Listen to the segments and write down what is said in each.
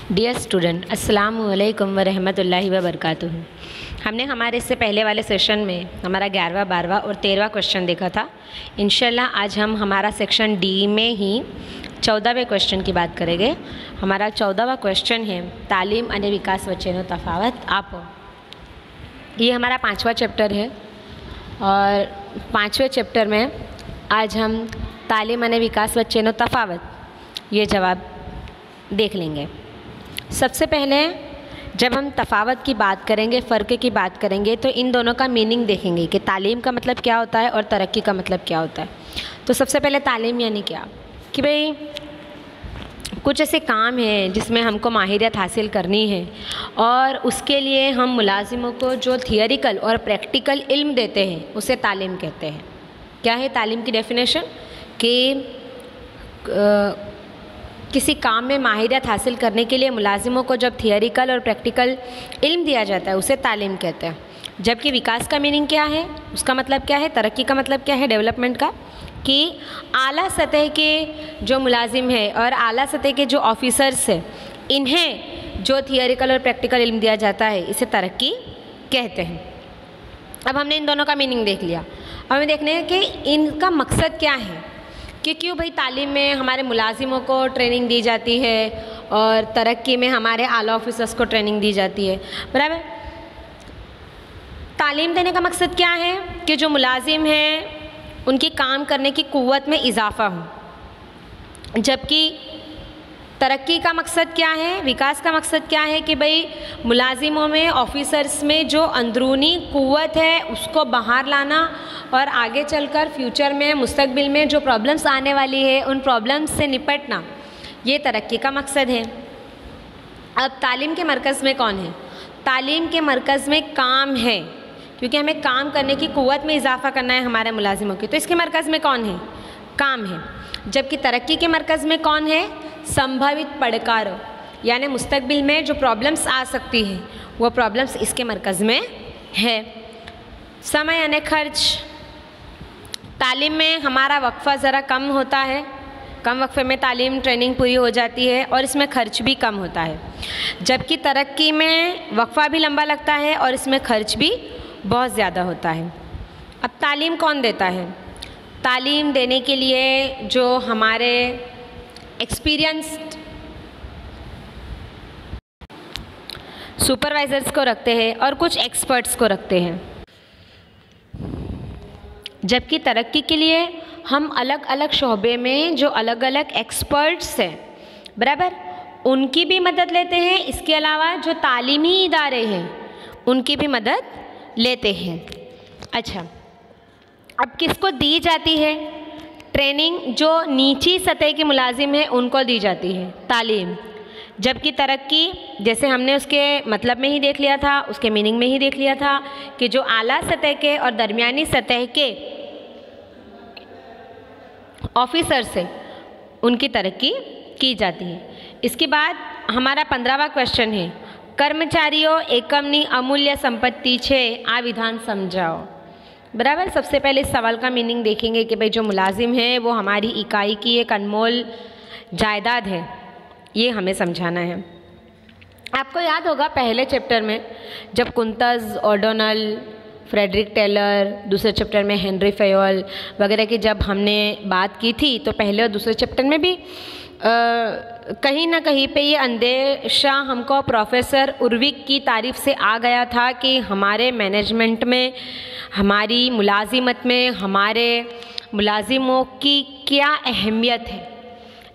Dear student, अस्सलाम वालेकुम वरहमतुल्लाहि वबरकातुहू। हमने हमारे इससे पहले वाले सेशन में हमारा 11वां, 12वां और 13वां क्वेश्चन देखा था। इंशाल्लाह आज हम हमारा सेक्शन डी में ही 14वें क्वेश्चन की बात करेंगे। हमारा 14वां क्वेश्चन है तालीम अने विकास वच्चेनो तफावत आपो। ये हमारा 5वां चैप्टर है और 5वें चैप्टर में आज हम तालीम अने विकास वच्चेनो तफावत ये जवाब देख लेंगे। सबसे पहले जब हम तफावत की बात करेंगे, फ़र्क की बात करेंगे, तो इन दोनों का मीनिंग देखेंगे कि तालीम का मतलब क्या होता है और तरक्की का मतलब क्या होता है। तो सबसे पहले तालीम यानी क्या, कि भाई कुछ ऐसे काम हैं जिसमें हमको माहिरियत हासिल करनी है और उसके लिए हम मुलाजिमों को जो थियरिकल और प्रैक्टिकल इल्म देते हैं उसे तालीम कहते हैं। क्या है तालीम की डेफिनेशन? कि किसी काम में माहिरियत हासिल करने के लिए मुलाजिमों को जब थियरिकल और प्रैक्टिकल इल्म दिया जाता है उसे तालीम कहते हैं। जबकि विकास का मीनिंग क्या है, उसका मतलब क्या है, तरक्की का मतलब क्या है, डेवलपमेंट का, कि आला सतह के जो मुलाजिम है और आला सतह के जो ऑफिसर्स हैं इन्हें जो थियरिकल और प्रैक्टिकल इल्म दिया जाता है इसे तरक्की कहते हैं। अब हमने इन दोनों का मीनिंग देख लिया। अब हमें देखना है कि इनका मकसद क्या है, कि क्यों भाई तालीम में हमारे मुलाजिमों को ट्रेनिंग दी जाती है और तरक्की में हमारे आला ऑफिसर्स को ट्रेनिंग दी जाती है। बराबर, तालीम देने का मकसद क्या है कि जो मुलाजिम हैं उनकी काम करने की क़ुव्वत में इजाफ़ा हो। जबकि तरक्की का मकसद क्या है, विकास का मकसद क्या है कि भाई मुलाजिमों में, ऑफिसर्स में जो अंदरूनी क़ुव्वत है उसको बाहर लाना और आगे चलकर फ्यूचर में, मुस्तकबिल में जो प्रॉब्लम्स आने वाली है उन प्रॉब्लम्स से निपटना, ये तरक्की का मकसद है। अब तालीम के मरकज़ में कौन है? तालीम के मरकज़ में काम है, क्योंकि हमें काम करने की क़ुव्वत में इजाफ़ा करना है हमारे मुलाजिमों की, तो इसके मरकज़ में कौन है? काम है। जबकि तरक्की के मरकज़ में कौन है? संभावित पड़कारों, यानी मुस्तकबिल में जो प्रॉब्लम्स आ सकती हैं वो प्रॉब्लम्स इसके मरकज़ में है। समय यानी खर्च, तालीम में हमारा वक्फ़ा ज़रा कम होता है, कम वक्फ़े में तालीम ट्रेनिंग पूरी हो जाती है और इसमें खर्च भी कम होता है। जबकि तरक्की में वक्फ़ा भी लंबा लगता है और इसमें खर्च भी बहुत ज़्यादा होता है। अब तालीम कौन देता है? तालीम देने के लिए जो हमारे एक्सपीरियंस्ड सुपरवाइज़र्स को रखते हैं और कुछ एक्सपर्ट्स को रखते हैं। जबकि तरक्की के लिए हम अलग अलग शोबे में जो अलग अलग एक्सपर्ट्स हैं, बराबर, उनकी भी मदद लेते हैं। इसके अलावा जो तालीमी इदारे हैं उनकी भी मदद लेते हैं। अच्छा, अब किसको दी जाती है ट्रेनिंग? जो नीची सतह के मुलाजिम हैं उनको दी जाती है तालीम। जबकि तरक्की, जैसे हमने उसके मतलब में ही देख लिया था, उसके मीनिंग में ही देख लिया था कि जो आला सतह के और दरमियानी सतह के ऑफिसर्स हैं उनकी तरक्की की जाती है। इसके बाद हमारा 15वां क्वेश्चन है, कर्मचारियों एकमनी अमूल्य संपत्ति छे, आ विधान समझाओ। बराबर, सबसे पहले इस सवाल का मीनिंग देखेंगे कि भाई जो मुलाजिम है वो हमारी इकाई की एक अनमोल जायदाद है, ये हमें समझाना है। आपको याद होगा पहले चैप्टर में जब कुंतज़, ओडोनल, फ्रेडरिक टेलर, दूसरे चैप्टर में हेनरी फेयोल वगैरह की जब हमने बात की थी, तो पहले और दूसरे चैप्टर में भी कहीं ना कहीं पे ये अंदेशा हमको प्रोफेसर उर्विक की तारीफ़ से आ गया था कि हमारे मैनेजमेंट में, हमारी मुलाजिमत में हमारे मुलाजिमों की क्या अहमियत है।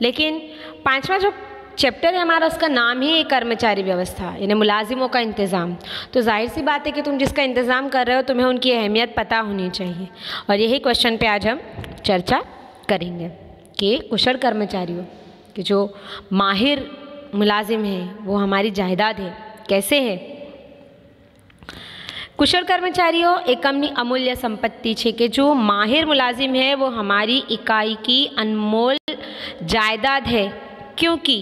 लेकिन 5वां जो चैप्टर है हमारा, उसका नाम ही कर्मचारी व्यवस्था यानी मुलाजिमों का इंतज़ाम। तो जाहिर सी बात है कि तुम जिसका इंतज़ाम कर रहे हो तुम्हें उनकी अहमियत पता होनी चाहिए, और यही क्वेश्चन पे आज हम चर्चा करेंगे कि कुशल कर्मचारियों कि जो माहिर मुलाजिम हैं वो हमारी जायदाद है, कैसे है। कुशल कर्मचारियों एकमनी अमूल्य संपत्ति छे, कि जो माहिर मुलाजिम है वो हमारी इकाई की अनमोल जायदाद है, क्योंकि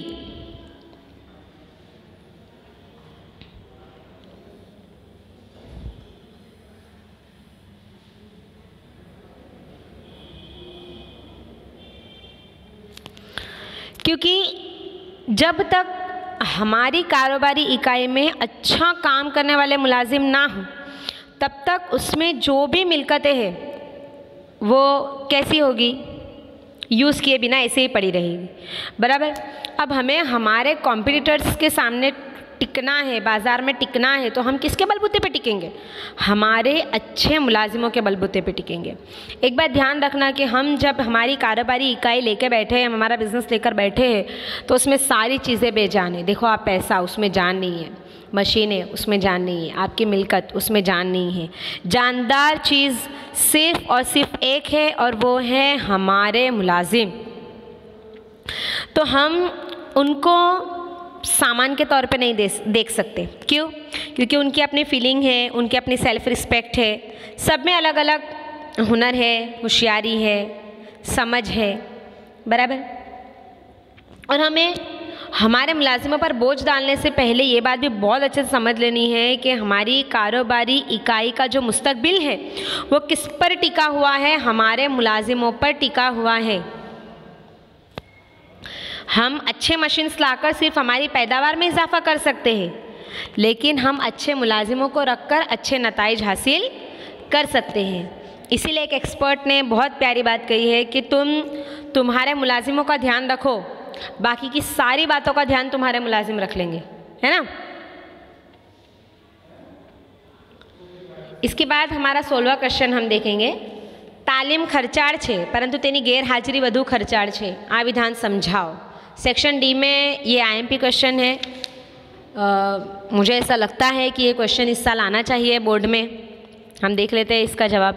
जब तक हमारी कारोबारी इकाई में अच्छा काम करने वाले मुलाजिम ना हो, तब तक उसमें जो भी मिलकतें हैं वो कैसी होगी, यूज़ किए बिना ऐसे ही पड़ी रहेगी, बराबर। अब हमें हमारे कॉम्पिटिटर्स के सामने टिकना है, बाज़ार में टिकना है, तो हम किसके बलबूते पे टिकेंगे? हमारे अच्छे मुलाजिमों के बलबूते पे टिकेंगे। एक बात ध्यान रखना कि हम जब हमारी कारोबारी इकाई लेके बैठे हैं, हमारा बिज़नेस लेकर बैठे हैं, तो उसमें सारी चीज़ें बेजान है। देखो, आप पैसा, उसमें जान नहीं है, मशीनें, उसमें जान नहीं है, आपकी मिल्कत, उसमें जान नहीं है। जानदार चीज़ सिर्फ़ और सिर्फ एक है, और वो है हमारे मुलाजिम। तो हम उनको सामान के तौर पे नहीं देख सकते। क्यों? क्योंकि उनकी अपनी फीलिंग है, उनकी अपनी सेल्फ़ रिस्पेक्ट है, सब में अलग अलग हुनर है, होशियारी है, समझ है, बराबर। और हमें हमारे मुलाजिमों पर बोझ डालने से पहले ये बात भी बहुत अच्छे से समझ लेनी है कि हमारी कारोबारी इकाई का जो मुस्तकबिल है वो किस पर टिका हुआ है? हमारे मुलाजिमों पर टिका हुआ है। हम अच्छे मशीन्स लाकर सिर्फ हमारी पैदावार में इजाफा कर सकते हैं, लेकिन हम अच्छे मुलाजिमों को रखकर अच्छे नताइज हासिल कर सकते हैं। इसीलिए एक एक्सपर्ट ने बहुत प्यारी बात कही है कि तुम्हारे मुलाजिमों का ध्यान रखो, बाकी की सारी बातों का ध्यान तुम्हारे मुलाजिम रख लेंगे, है ना। इसके बाद हमारा 16वां क्वेश्चन हम देखेंगे। तालीम खर्चाળ છે, परंतु તેની गैरहाजिरी વધુ खर्चाળ છે। આ विधान समझाओ। सेक्शन डी में ये आईएमपी क्वेश्चन है। मुझे ऐसा लगता है कि ये क्वेश्चन इस साल आना चाहिए बोर्ड में। हम देख लेते हैं इसका जवाब।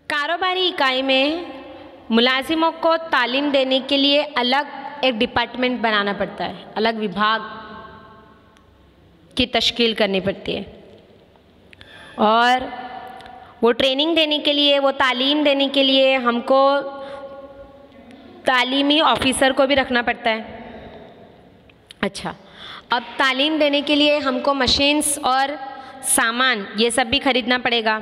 कारोबारी इकाई में मुलाजिमों को तालीम देने के लिए अलग एक डिपार्टमेंट बनाना पड़ता है, अलग विभाग की तश्कील करनी पड़ती है, और वो ट्रेनिंग देने के लिए, वो तालीम देने के लिए हमको तालीमी ऑफिसर को भी रखना पड़ता है। अच्छा, अब तालीम देने के लिए हमको मशीन्स और सामान ये सब भी खरीदना पड़ेगा।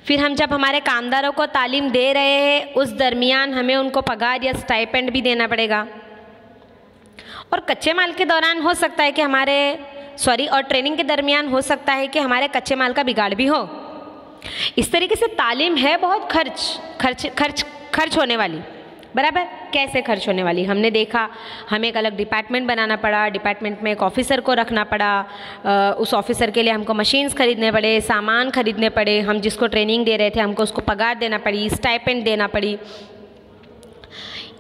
फिर हम जब हमारे कामदारों को तालीम दे रहे हैं, उस दरमियान हमें उनको पगार या स्टाइपेंड भी देना पड़ेगा। और कच्चे माल के दौरान हो सकता है कि और ट्रेनिंग के दरमियान हो सकता है कि हमारे कच्चे माल का बिगाड़ भी हो। इस तरीके से तालीम है बहुत खर्च होने वाली, बराबर। कैसे खर्च होने वाली? हमने देखा, हमें एक अलग डिपार्टमेंट बनाना पड़ा, डिपार्टमेंट में एक ऑफिसर को रखना पड़ा, उस ऑफिसर के लिए हमको मशीन्स खरीदने पड़े, सामान खरीदने पड़े, हम जिसको ट्रेनिंग दे रहे थे हमको उसको पगार देना पड़ी, स्टाइपेंड देना पड़ी,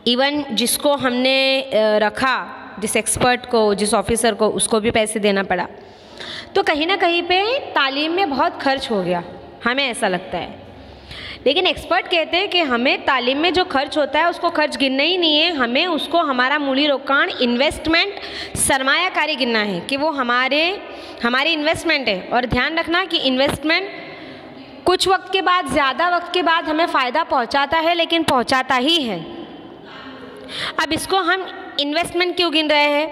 इवन जिसको हमने रखा, जिस एक्सपर्ट को, जिस ऑफिसर को, उसको भी पैसे देना पड़ा। तो कहीं ना कहीं पे तालीम में बहुत खर्च हो गया, हमें ऐसा लगता है। लेकिन एक्सपर्ट कहते हैं कि हमें तालीम में जो खर्च होता है उसको खर्च गिनना ही नहीं है, हमें उसको हमारा मूली रोकाण, इन्वेस्टमेंट, सरमायाकारी गिनना है कि वो हमारी इन्वेस्टमेंट है। और ध्यान रखना कि इन्वेस्टमेंट कुछ वक्त के बाद, ज़्यादा वक्त के बाद हमें फ़ायदा पहुंचाता है, लेकिन पहुंचाता ही है। अब इसको हम इन्वेस्टमेंट क्यों गिन रहे हैं?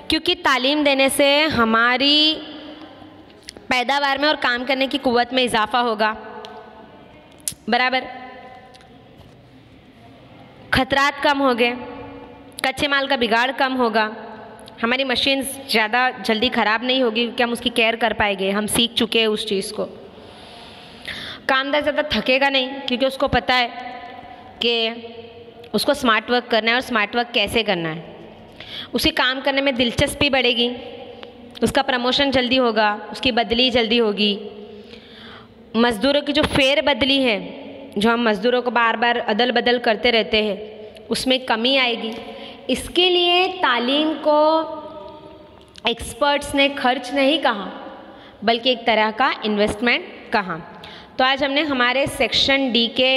क्योंकि तालीम देने से हमारी पैदावार में और काम करने की कुव्वत में इजाफा होगा, बराबर। खतरात कम हो गए, कच्चे माल का बिगाड़ कम होगा, हमारी मशीन ज़्यादा जल्दी ख़राब नहीं होगी क्योंकि हम उसकी केयर कर पाएंगे, हम सीख चुके हैं उस चीज़ को। कामदार ज़्यादा थकेगा नहीं क्योंकि उसको पता है कि उसको स्मार्ट वर्क करना है और स्मार्ट वर्क कैसे करना है। उसे काम करने में दिलचस्पी बढ़ेगी, उसका प्रमोशन जल्दी होगा, उसकी बदली जल्दी होगी। मज़दूरों की जो फेर बदली है, जो हम मज़दूरों को बार बार अदल बदल करते रहते हैं, उसमें कमी आएगी। इसके लिए तालीम को एक्सपर्ट्स ने खर्च नहीं कहा, बल्कि एक तरह का इन्वेस्टमेंट कहा। तो आज हमने हमारे सेक्शन डी के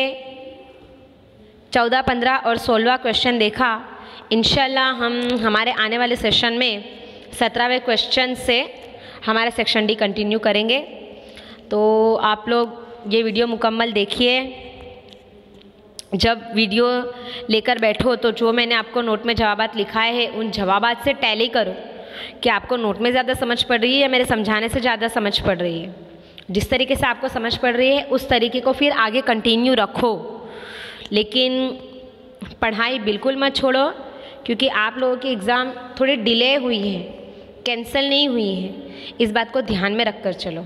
14, 15 और 16वां क्वेश्चन देखा। इंशाल्लाह हम हमारे आने वाले सेशन में 17वें क्वेश्चन से हमारा सेक्शन डी कंटिन्यू करेंगे। तो आप लोग ये वीडियो मुकम्मल देखिए। जब वीडियो लेकर बैठो तो जो मैंने आपको नोट में जवाबात लिखाए हैं उन जवाबात से टैली करो कि आपको नोट में ज़्यादा समझ पड़ रही है या मेरे समझाने से ज़्यादा समझ पड़ रही है। जिस तरीके से आपको समझ पड़ रही है उस तरीके को फिर आगे कंटिन्यू रखो, लेकिन पढ़ाई बिल्कुल मत छोड़ो, क्योंकि आप लोगों की एग्ज़ाम थोड़ी डिले हुई है, कैंसिल नहीं हुई है। इस बात को ध्यान में रख कर चलो।